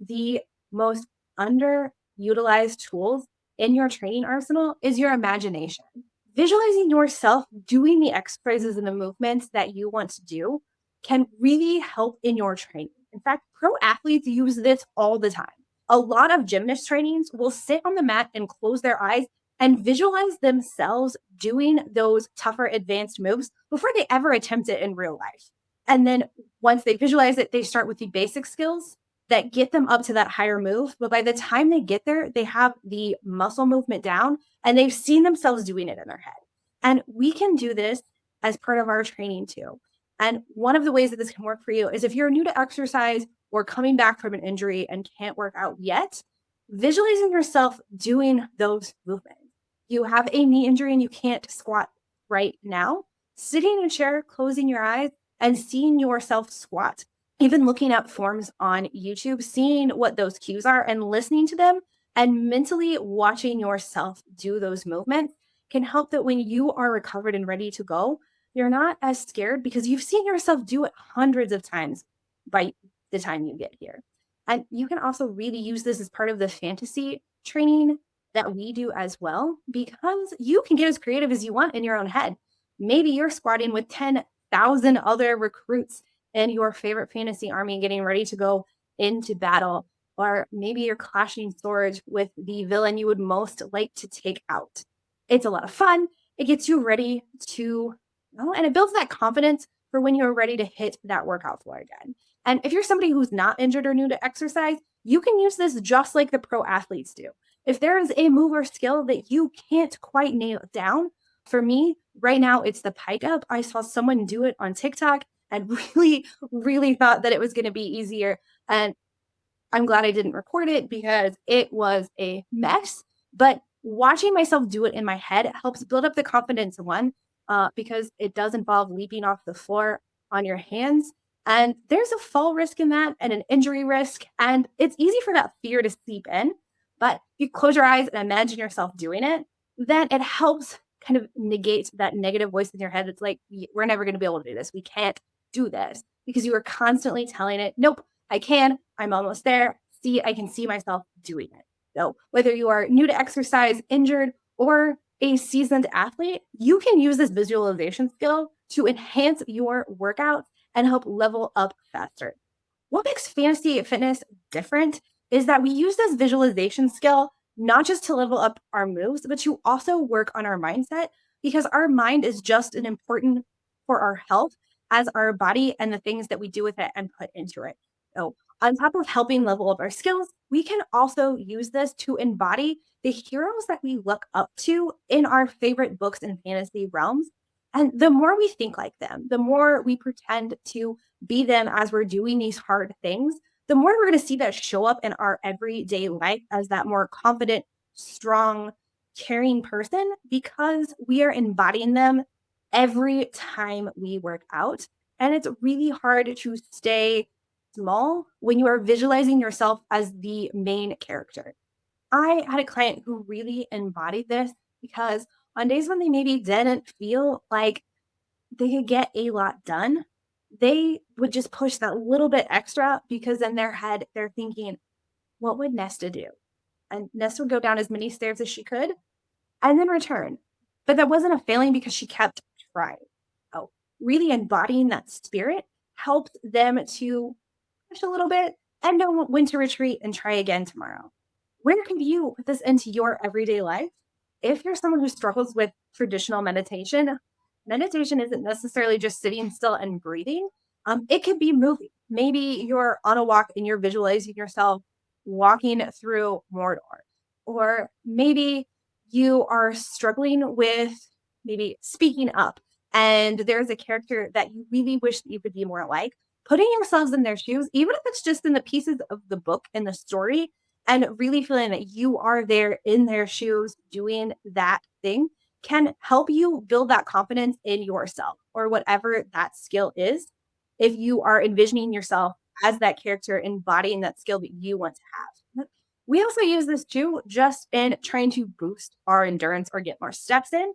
the most underutilized tools in your training arsenal is your imagination. Visualizing yourself doing the exercises and the movements that you want to do can really help in your training. In fact, pro athletes use this all the time. A lot of gymnast trainings will sit on the mat and close their eyes and visualize themselves doing those tougher advanced moves before they ever attempt it in real life. And then once they visualize it, they start with the basic skills that get them up to that higher move. But by the time they get there, they have the muscle movement down and they've seen themselves doing it in their head. And we can do this as part of our training too. And one of the ways that this can work for you is if you're new to exercise or coming back from an injury and can't work out yet, visualizing yourself doing those movements. You have a knee injury and you can't squat right now, sitting in a chair, closing your eyes, and seeing yourself squat, even looking at forms on YouTube, seeing what those cues are and listening to them and mentally watching yourself do those movements can help that when you are recovered and ready to go, you're not as scared because you've seen yourself do it hundreds of times by the time you get here. And you can also really use this as part of the fantasy training that we do as well, because you can get as creative as you want in your own head. Maybe you're squatting with 10,000 other recruits in your favorite fantasy army getting ready to go into battle. Or maybe you're clashing swords with the villain you would most like to take out. It's a lot of fun. It gets you ready to, and it builds that confidence for when you're ready to hit that workout floor again. And if you're somebody who's not injured or new to exercise, you can use this just like the pro athletes do. If there is a move or skill that you can't quite nail down, for me, right now, it's the pike up. I saw someone do it on TikTok and really, really thought that it was going to be easier. And I'm glad I didn't record it because it was a mess. But watching myself do it in my head helps build up the confidence, one, because it does involve leaping off the floor on your hands. And there's a fall risk in that and an injury risk. And it's easy for that fear to seep in. But if you close your eyes and imagine yourself doing it, then it helps kind of negate that negative voice in your head. It's like, we're never going to be able to do this. We can't do this because you are constantly telling it, nope, I can, I'm almost there. See, I can see myself doing it. So whether you are new to exercise, injured, or a seasoned athlete, you can use this visualization skill to enhance your workout and help level up faster. What makes fantasy fitness different is that we use this visualization skill not just to level up our moves, but to also work on our mindset because our mind is just as important for our health as our body and the things that we do with it and put into it. So, on top of helping level up our skills, we can also use this to embody the heroes that we look up to in our favorite books and fantasy realms. And the more we think like them, the more we pretend to be them as we're doing these hard things, the more we're going to see that show up in our everyday life as that more confident, strong, caring person because we are embodying them every time we work out. And it's really hard to stay small when you are visualizing yourself as the main character. I had a client who really embodied this because on days when they maybe didn't feel like they could get a lot done, they would just push that little bit extra because in their head, they're thinking, what would Nesta do? And Nesta would go down as many stairs as she could and then return. But that wasn't a failing because she kept trying. Oh, really embodying that spirit helped them to push a little bit and know when to retreat and try again tomorrow. Where can you put this into your everyday life? If you're someone who struggles with traditional meditation, meditation isn't necessarily just sitting still and breathing. It could be moving. Maybe you're on a walk and you're visualizing yourself walking through Mordor. Or maybe you are struggling with maybe speaking up and there's a character that you really wish that you could be more like. Putting yourselves in their shoes, even if it's just in the pieces of the book and the story, and really feeling that you are there in their shoes doing that thing can help you build that confidence in yourself or whatever that skill is. If you are envisioning yourself as that character, embodying that skill that you want to have. We also use this too, just in trying to boost our endurance or get more steps in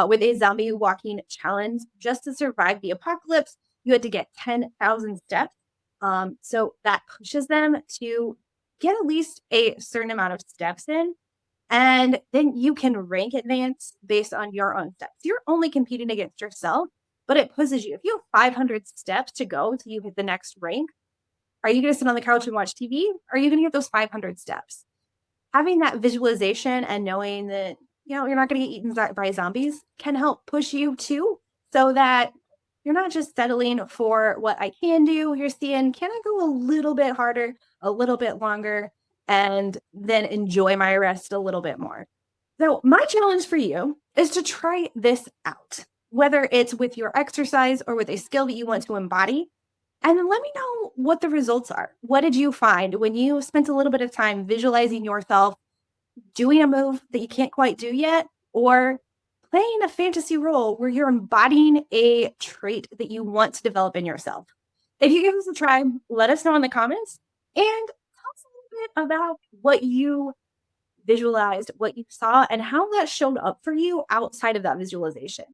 with a zombie walking challenge. Just to survive the apocalypse, you had to get 10,000 steps. So that pushes them to get at least a certain amount of steps in, and then you can rank advance based on your own steps. You're only competing against yourself, but it pushes you. If you have 500 steps to go till you hit the next rank, are you going to sit on the couch and watch TV? Or are you going to get those 500 steps? Having that visualization and knowing that, you're not going to get eaten by zombies can help push you too, so that you're not just settling for what I can do. You're seeing, can I go a little bit harder, a little bit longer, and then enjoy my rest a little bit more. So, my challenge for you is to try this out, whether it's with your exercise or with a skill that you want to embody. And then let me know what the results are. What did you find when you spent a little bit of time visualizing yourself doing a move that you can't quite do yet, or playing a fantasy role where you're embodying a trait that you want to develop in yourself? If you give us a try, let us know in the comments and tell us a little bit about what you visualized, what you saw, and how that showed up for you outside of that visualization.